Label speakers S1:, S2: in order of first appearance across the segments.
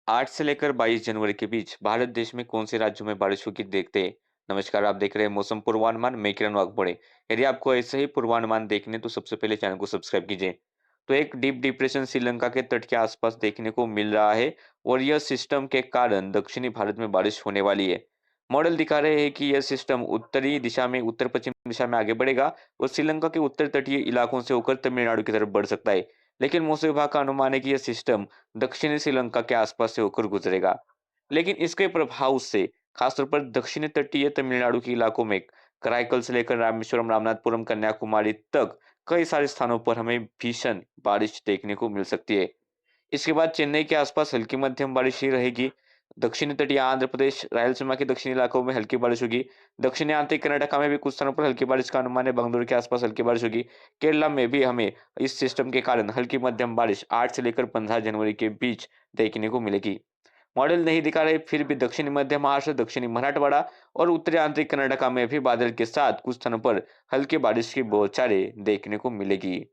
S1: 8 से लेकर 22 जनवरी के बीच भारत देश में कौन से राज्यों में बारिश होगी देखते हैं। नमस्कार, आप देख रहे हैं मौसम पूर्वानुमान। मैं किरण वाघमोड़े। यदि आपको ऐसे ही पूर्वानुमान देखने तो सबसे पहले चैनल को सब्सक्राइब कीजिए। तो एक डीप डिप्रेशन श्रीलंका के तट के आसपास देखने को मिल रहा है और यह सिस्टम के कारण दक्षिणी भारत में बारिश होने वाली है। मॉडल दिखा रहे हैं कि यह सिस्टम उत्तरी दिशा में उत्तर पश्चिम दिशा में आगे बढ़ेगा और श्रीलंका के उत्तर तटीय इलाकों से होकर तमिलनाडु की तरफ बढ़ सकता है। लेकिन मौसम विभाग का अनुमान है कि यह सिस्टम दक्षिणी श्रीलंका के आसपास से होकर गुजरेगा। लेकिन इसके प्रभाव से खासतौर पर दक्षिणी तटीय तमिलनाडु के इलाकों में कराईकल से लेकर रामेश्वरम, रामनाथपुरम, कन्याकुमारी तक कई सारे स्थानों पर हमें भीषण बारिश देखने को मिल सकती है। इसके बाद चेन्नई के आसपास हल्की मध्यम बारिश ही रहेगी। दक्षिणी तटीय आंध्र प्रदेश, रायलसीमा के दक्षिणी इलाकों में हल्की बारिश होगी। दक्षिणी आंतरिक कर्नाटक में भी कुछ स्थानों पर हल्की बारिश का अनुमान है। बेंगलुरु के आसपास हल्की बारिश होगी। केरला में भी हमें इस सिस्टम के कारण हल्की मध्यम बारिश 8 से लेकर 15 जनवरी के बीच देखने को मिलेगी। मॉडल नहीं दिखा रहे, फिर भी दक्षिणी मध्य महाराष्ट्र, दक्षिणी मराठवाड़ा और उत्तरी आंतरिक कर्नाटक में भी बादल के साथ कुछ स्थानों पर हल्की बारिश की बौछारें देखने को मिलेगी।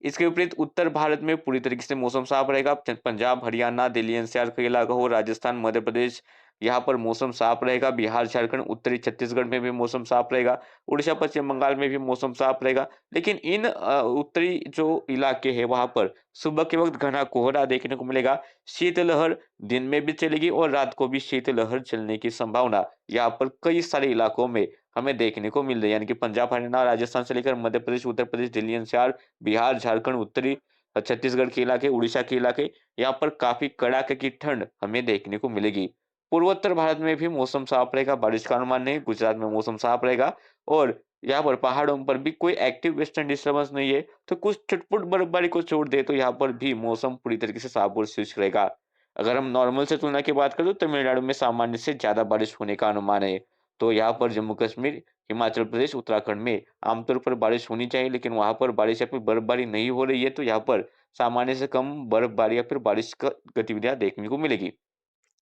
S1: इसके विपरीत उत्तर भारत में पूरी तरीके से मौसम साफ रहेगा। पंजाब, हरियाणा, दिल्ली एनसीआर का इलाका हो, राजस्थान, मध्य प्रदेश, यहाँ पर मौसम साफ रहेगा। बिहार, झारखंड, उत्तरी छत्तीसगढ़ में भी मौसम साफ रहेगा। उड़ीसा, पश्चिम बंगाल में भी मौसम साफ रहेगा। लेकिन इन उत्तरी जो इलाके हैं वहां पर सुबह के वक्त घना कोहरा देखने को मिलेगा। शीतलहर दिन में भी चलेगी और रात को भी शीतलहर चलने की संभावना यहाँ पर कई सारे इलाकों में हमें देखने को मिल रही है। यानी कि पंजाब, हरियाणा, राजस्थान से लेकर मध्य प्रदेश, उत्तर प्रदेश, दिल्ली एनसीआर, बिहार, झारखंड, उत्तरी छत्तीसगढ़ के इलाके, उड़ीसा के इलाके, यहाँ पर काफी कड़ाके की ठंड हमें देखने को मिलेगी। पूर्वोत्तर भारत में भी मौसम साफ रहेगा, बारिश का अनुमान नहीं। गुजरात में मौसम साफ रहेगा और यहाँ पर पहाड़ों पर भी कोई एक्टिव वेस्टर्न डिस्टर्बेंस नहीं है। तो कुछ छुटपुट बर्फबारी को छोड़ दे तो यहाँ पर भी मौसम पूरी तरीके से साफ और शुष्क रहेगा। अगर हम नॉर्मल से तुलना की बात करें तो तमिलनाडु में सामान्य से ज्यादा बारिश होने का अनुमान है। तो यहाँ पर जम्मू कश्मीर, हिमाचल प्रदेश, उत्तराखंड में आमतौर पर बारिश होनी चाहिए, लेकिन वहां पर बारिश या फिर बर्फबारी नहीं हो रही है, तो यहाँ पर सामान्य से कम बर्फबारी या फिर बारिश का गतिविधियां देखने को मिलेगी।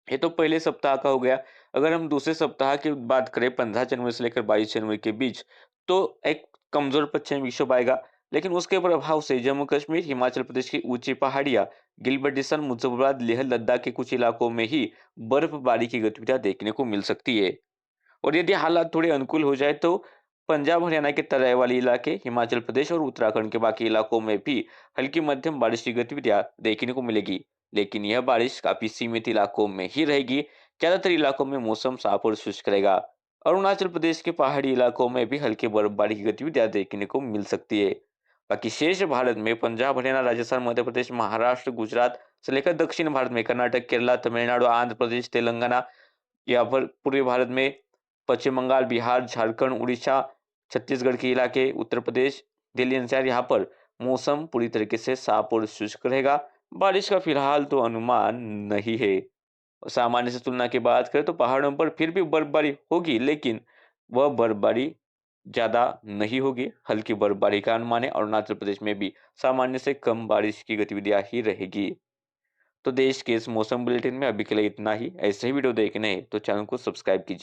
S1: ये तो पहले सप्ताह का हो गया। अगर हम दूसरे सप्ताह की बात करें 15 जनवरी से लेकर 22 जनवरी के बीच, तो एक कमजोर पश्चिमी विक्षोभ आएगा। लेकिन उसके प्रभाव से जम्मू कश्मीर, हिमाचल प्रदेश की ऊंची पहाड़ियां, गिलबर्ट मुजफ्फराबाद, लेह लद्दाख के कुछ इलाकों में ही बर्फबारी की गतिविधियां देखने को मिल सकती है। और यदि हालात थोड़े अनुकूल हो जाए तो पंजाब, हरियाणा के तराई वाले इलाके, हिमाचल प्रदेश और उत्तराखंड के बाकी इलाकों में भी हल्की मध्यम बारिश की गतिविधियां देखने को मिलेगी। लेकिन यह बारिश काफी सीमित इलाकों में ही रहेगी। ज्यादातर इलाकों में मौसम साफ और शुष्क रहेगा। अरुणाचल प्रदेश के पहाड़ी इलाकों में भी हल्की बर्फबारी की गतिविधियां देखने को मिल सकती है। बाकी शेष भारत में पंजाब, हरियाणा, राजस्थान, मध्य प्रदेश, महाराष्ट्र, गुजरात से लेकर दक्षिण भारत में कर्नाटक, केरला, तमिलनाडु, आंध्र प्रदेश, तेलंगाना, यहाँ पर पूर्वी भारत में पश्चिम बंगाल, बिहार, झारखंड, उड़ीसा, छत्तीसगढ़ के इलाके, उत्तर प्रदेश, दिल्ली एनसीआर, यहाँ पर मौसम पूरी तरीके से साफ और शुष्क रहेगा। बारिश का फिलहाल तो अनुमान नहीं है। सामान्य से तुलना की बात करें तो पहाड़ों पर फिर भी बर्फबारी होगी, लेकिन वह बर्फबारी ज्यादा नहीं होगी। हल्की बर्फबारी का अनुमान है। अरुणाचल प्रदेश में भी सामान्य से कम बारिश की गतिविधियां ही रहेगी। तो देश के इस मौसम बुलेटिन में अभी के लिए इतना ही। ऐसे ही वीडियो देखने हैं तो चैनल को सब्सक्राइब कीजिए।